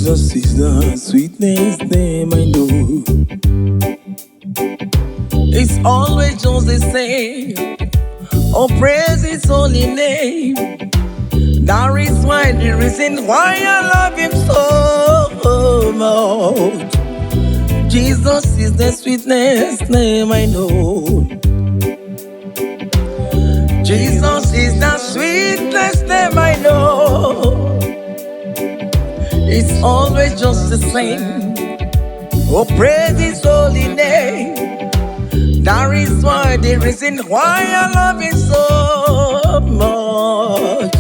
Jesus is the sweetest name I know. It's always just the same. Oh, praise His holy name. That is why the reason why I love Him so much. Jesus is the sweetest name I know. Jesus is the sweetest name I know. It's always just the same. Oh, praise His holy name. That is why the reason why I love Him so much.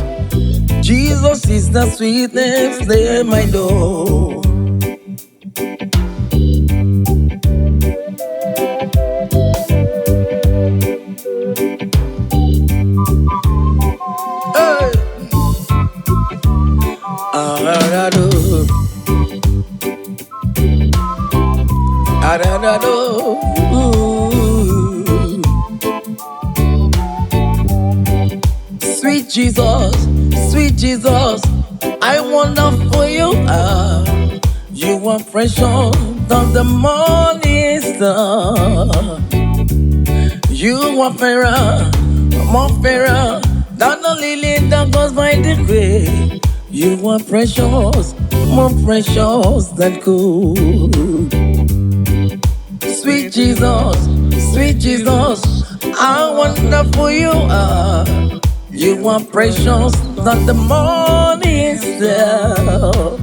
Jesus is the sweetest name I know. Hey. Sweet Jesus, sweet Jesus, I wonder for you. You are precious than the morning star. You are fairer, more fairer than the lily that goes by the way. You are precious, more precious than gold. Sweet Jesus, how wonderful you are. You are precious than the morning star.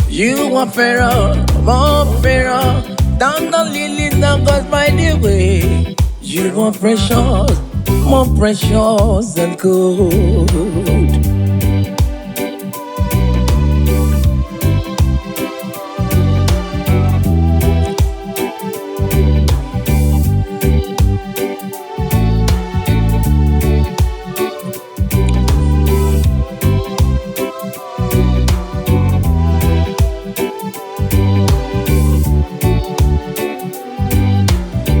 You are fairer, more fairer than the lily that goes by the way. You are precious, more precious than gold.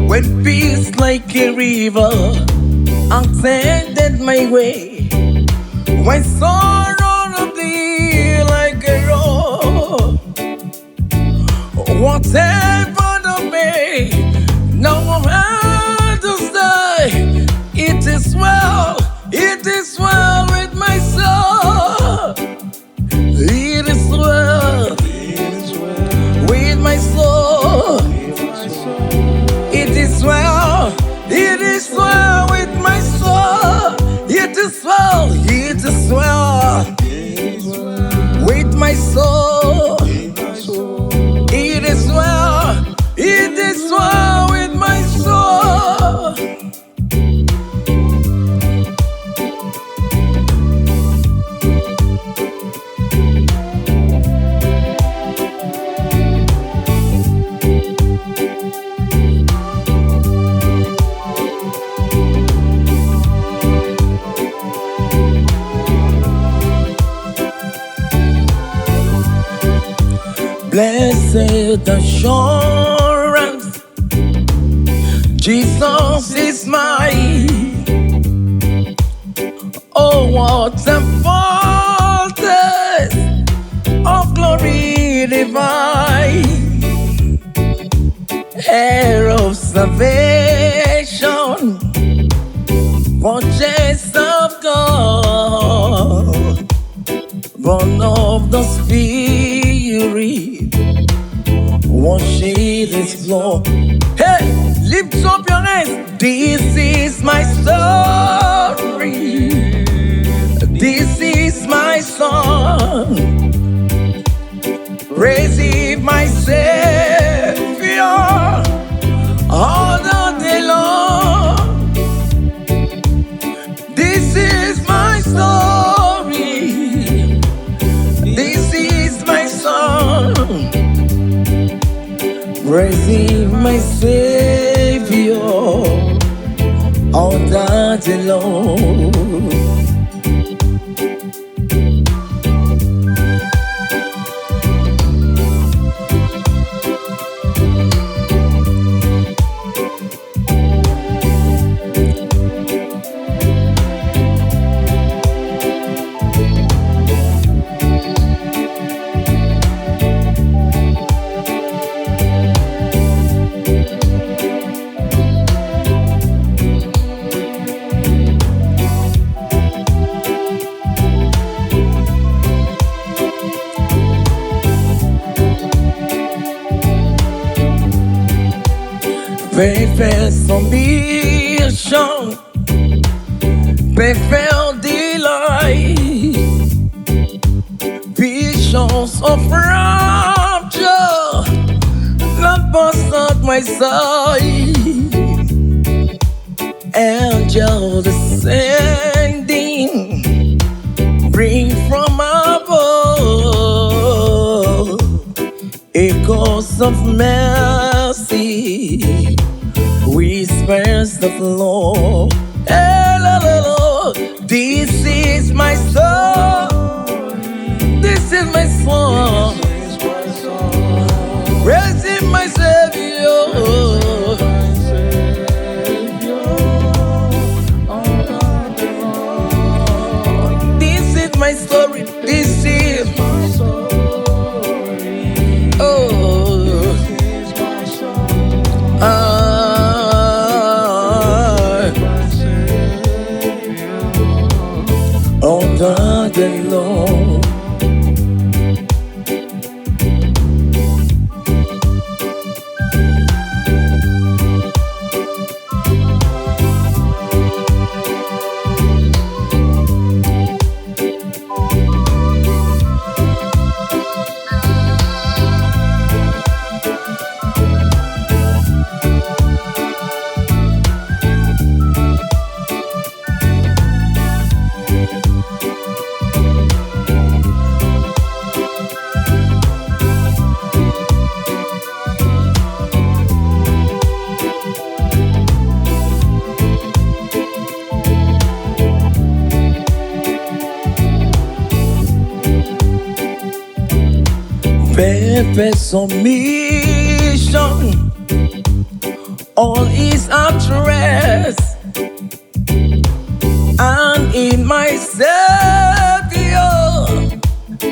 When peace like a river ascended my way, when sorrow to thee like a road, whatever the way, no one had to say, it is well with my soul. It is well with my soul. It is well with my soul. It is well with my soul. It is well with my soul. Blessed assurance, Jesus is mine. Oh, what a foretaste of glory divine, heir of salvation, purchased of God, born of the Spirit, washed His blood. Hey, lift up your hands. This is my story. This is my song. Praise Him, my Savior, all the day long. This is my story. This is my song. Praise Him, my Savior, all that day long. Perfect submission, perfect delight, visions of rapture, not burst out my sight. Angels descending, bring from above echoes of mercy, whispers of love. Hello, this is my song. This is my song. Praising my Savior. This is my story. This is my story. Oh. This is my song. All the day long. Perfect submission, all is at rest, and in my Savior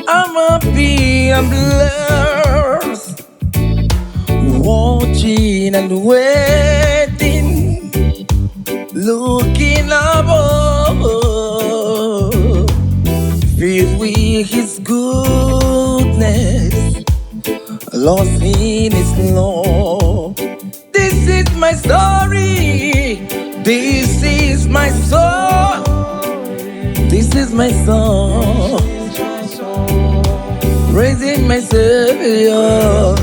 I'm happy and blessed, watching and waiting, looking above, filled with His goodness, lost in His love. This is my story. This is my song. This is my song. Praising my Savior.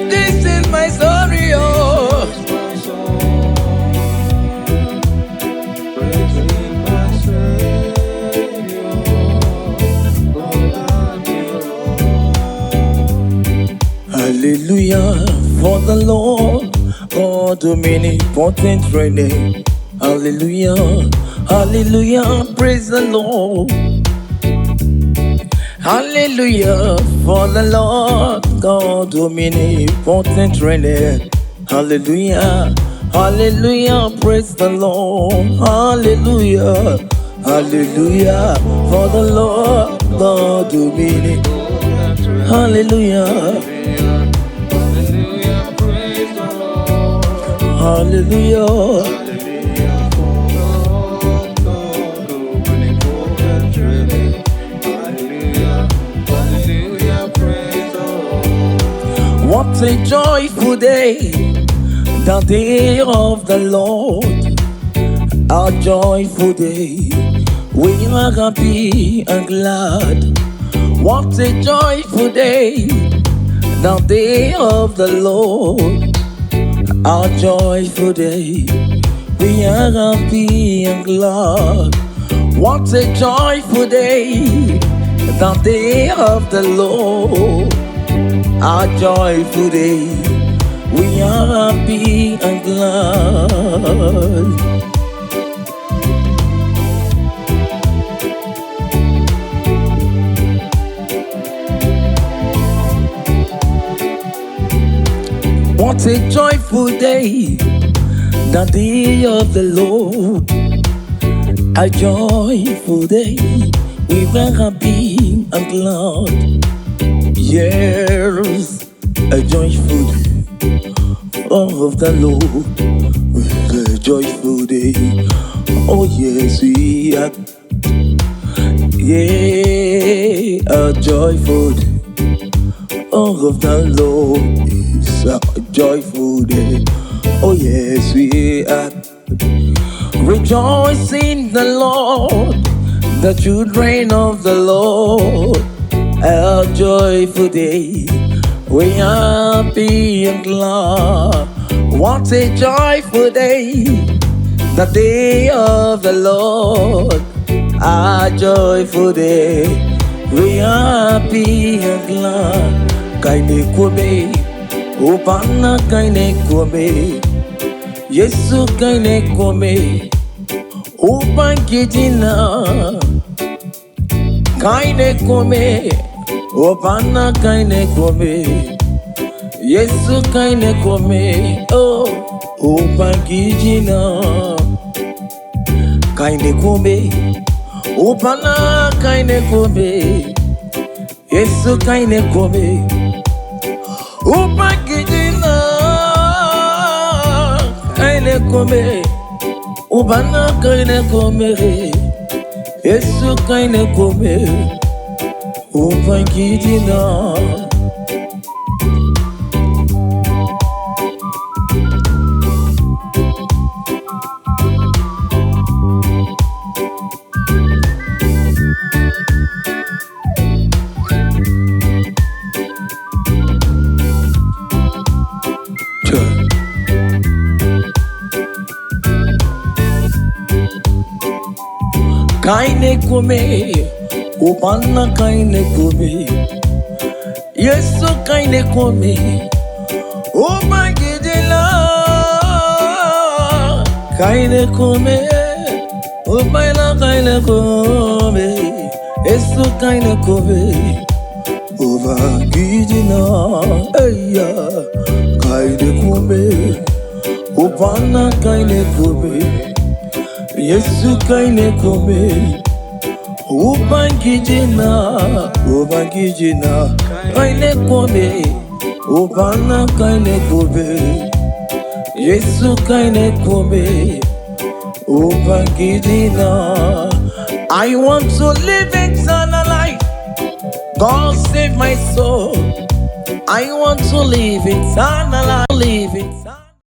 This is my story. Hallelujah, for the Lord, God omnipotent reigning. Hallelujah, hallelujah, praise the Lord. Hallelujah, for the Lord, God omnipotent reigning. Hallelujah, hallelujah, praise the Lord. Hallelujah, hallelujah, for the Lord, God omnipotent. Hallelujah. Hallelujah. What a joyful day, the day of the Lord. A joyful day, we are happy and glad. What a joyful day, the day of the Lord. A joyful day, we are happy and glad. What a joyful day, the day of the Lord. A joyful day, we are happy and glad. What a joyful day, the day of the Lord. A joyful day, we were happy and glad. Yes, a joyful day of the Lord. A joyful day Oh yes, we are. Yeah, a joyful day. All of the Lord is a joyful day. Oh yes, we are. Rejoice in the Lord, the children of the Lord. A joyful day. We are happy and glad. What a joyful day, the day of the Lord. A joyful day. We are happy and glad. Kaine kome, Opana kaine kome, Yesu kaine kome, Opan kijina, kaine kome, Opana kaine kome, Yesu kaine kome, oh, Opan kijina, kaine kome, Opana kaine kome, Yesu kaine kome. Upakijina kaine kome, ubana kaine kome, Yesu kaine kome, upakijina. Kaine kome, upana kaine kome, Yesu kaine kome, upakijina kaine kome, upana kaine kome, Yesu kaine kome, upakijina, eya kaine kome, upana kaine kome, Yesu kaine kome, upangijina, upangijina, kaine kome, upana kaine kome, Yesu kaine kome, upangijina. I want to live eternal life. God save my soul. I want to live eternal life.